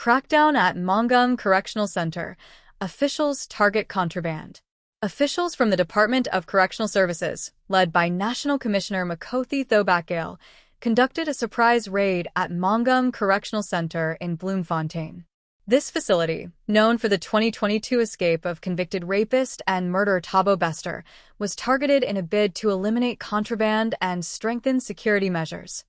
Crackdown at Mangaung Correctional Centre. Officials target contraband. Officials from the Department of Correctional Services, led by National Commissioner Makgothi Thobakgale, conducted a surprise raid at Mangaung Correctional Centre in Bloemfontein. This facility, known for the 2022 escape of convicted rapist and murderer Thabo Bester, was targeted in a bid to eliminate contraband and strengthen security measures.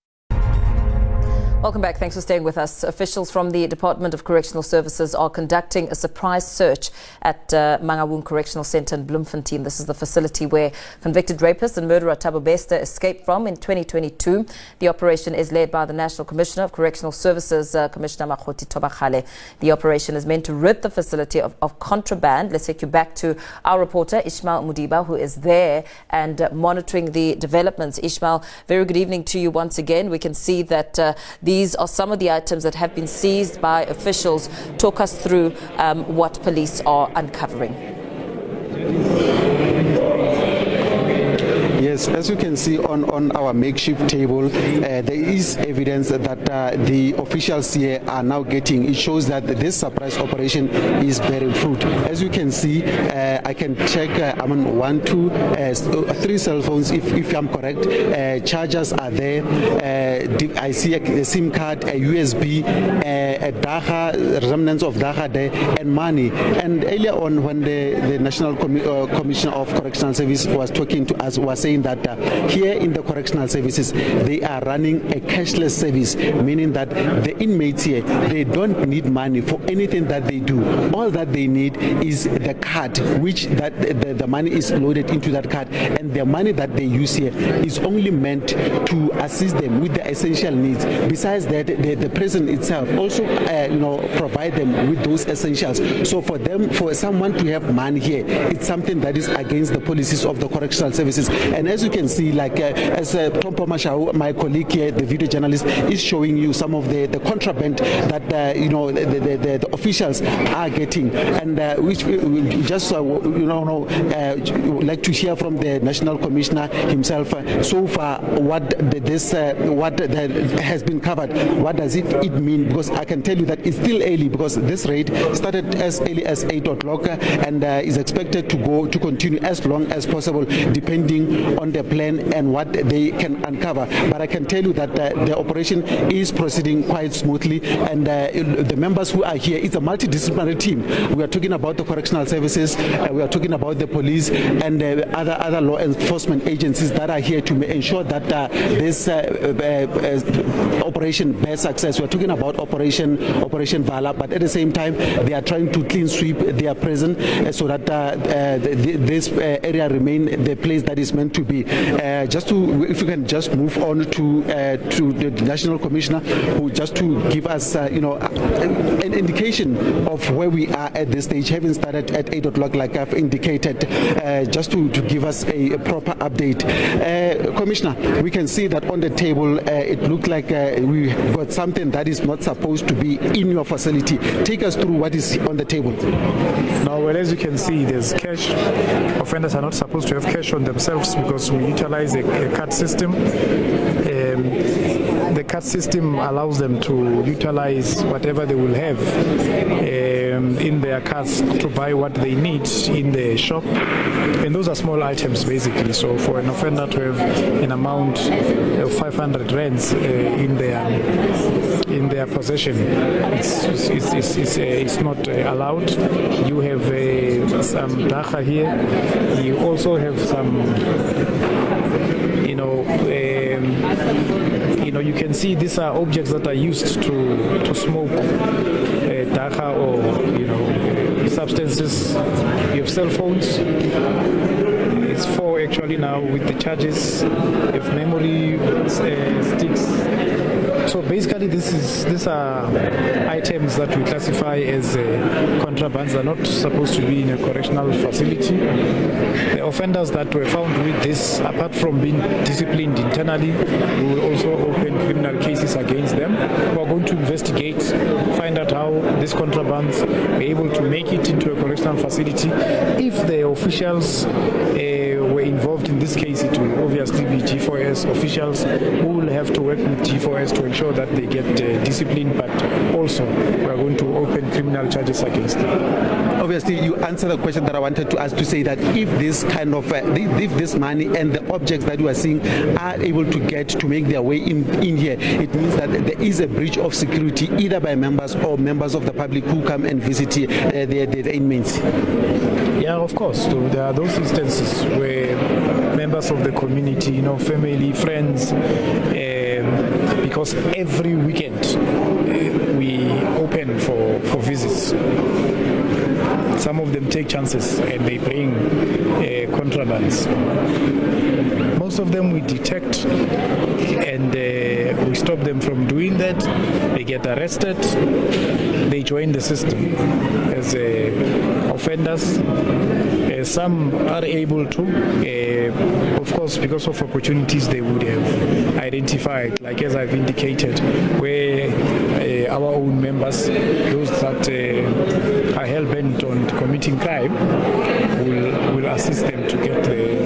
Welcome back. Thanks for staying with us. Officials from the Department of Correctional Services are conducting a surprise search at Mangaung Correctional Centre in Bloemfontein. This is the facility where convicted rapist and murderer Thabo Bester escaped from in 2022. The operation is led by the National Commissioner of Correctional Services, Commissioner Makgothi Thobakgale. The operation is meant to rid the facility of contraband. Let's take you back to our reporter, Ishmael Mudiba, who is there and monitoring the developments. Ishmael, very good evening to you once again. We can see that these are some of the items that have been seized by officials. Talk us through what police are uncovering. Yes, as you can see on our makeshift table, there is evidence that the officials here are now getting. It shows that this surprise operation is bearing fruit. As you can see, I can check 3 cell phones, if I'm correct. Chargers are there. I see a SIM card, a USB, a dagga, remnants of dagga there, and money. And earlier on, when the National Commissioner of Correctional Services was talking to us, was saying that here in the correctional services they are running a cashless service, meaning that the inmates here, they don't need money for anything that they do. All that they need is the card, which that the money is loaded into that card, and the money that they use here is only meant to assist them with the essential needs. Besides that, the prison itself also provide them with those essentials. So for someone to have money here, it's something that is against the policies of the correctional services. And as you can see, like as Tom Pomashau, my colleague here, the video journalist, is showing you some of the contraband that the officials are getting, and which we just like to hear from the National Commissioner himself. So far, what has been covered, what does it mean? Because I can tell you that it's still early, because this raid started as early as 8 o'clock and is expected to continue as long as possible, depending on the plan and what they can uncover. But I can tell you that the operation is proceeding quite smoothly, and the members who are here, it's a multidisciplinary team. We are talking about the correctional services, we are talking about the police and other law enforcement agencies that are here to ensure that this operation bears success. We are talking about Operation Vala, but at the same time they are trying to clean sweep their prison so that this area remain the place that is meant to be. If you can just move on to the National Commissioner, who just to give us an indication of where we are at this stage, having started at 8 o'clock like I've indicated, just to give us a proper update. Commissioner, we can see that on the table it looked like we got something that is not supposed to be in your facility. Take us through what is on the table. Now, well, as you can see, there's cash. Offenders are not supposed to have cash on themselves because we utilize a card system. The card system allows them to utilize whatever they will have in their cards to buy what they need in the shop, and those are small items basically. So for an offender to have an amount of 500 rands in their possession, it's not allowed. You have some dagga here. You also have some you can see these are objects that are used to smoke dagga or substances. You have cell phones. It's 4 actually now with the charges. You have memory sticks. So basically, these are items that we classify as contrabands. They're not supposed to be in a correctional facility. The offenders that were found with this, apart from being disciplined internally, we will also open criminal cases against them. We're going to investigate, find out how these contrabands were able to make it into a correctional facility. If the officials were involved in this case, it will obviously be G4S officials who will have to work with G4S to ensure that they get disciplined, but also we are going to open criminal charges against them. Obviously, you answered the question that I wanted to ask, to say that if this kind of if this money and the objects that you are seeing are able to get to make their way in here, it means that there is a breach of security either by members or members of the public who come and visit the inmates. Yeah, of course. So there are those instances where members of the community, family, friends, because every weekend we open for visits. Some of them take chances and they bring contrabands. Most of them we detect and we stop them from doing that. They get arrested. They join the system as offenders. Some are able to, of course, because of opportunities they would have identified, like as I've indicated, where our own members, those that are hell-bent on committing crime, will assist them to get the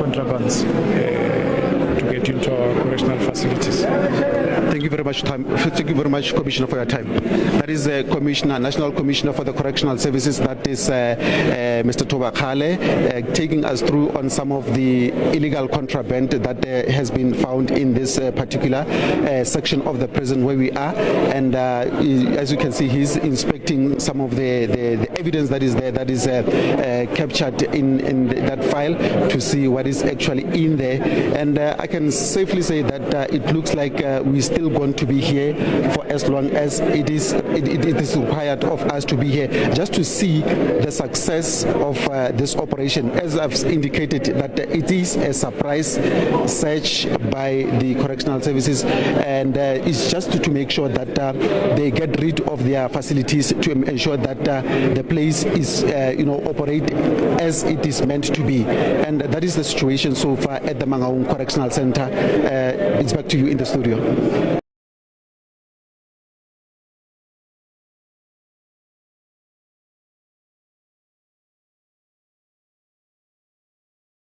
contrabands to get into our correctional facilities. Thank you very much, Thank you very much, Commissioner, for your time. That is Commissioner, National Commissioner for the Correctional Services, that is Mr. Thobakgale, taking us through on some of the illegal contraband that has been found in this particular section of the prison where we are. And as you can see, he's inspecting some of the evidence that is there, that is captured in that file, to see what is actually in there. And I can safely say that it looks like we're still going to be here for as long as it is required of us to be here, just to see the success of this operation. As I've indicated, that it is a surprise search by the Correctional Services, and it's just to make sure that they get rid of their facilities, to ensure that the place is operate as it is meant to be. And that is the situation so far at the Mangaung Correctional Centre. It's back to you in the studio.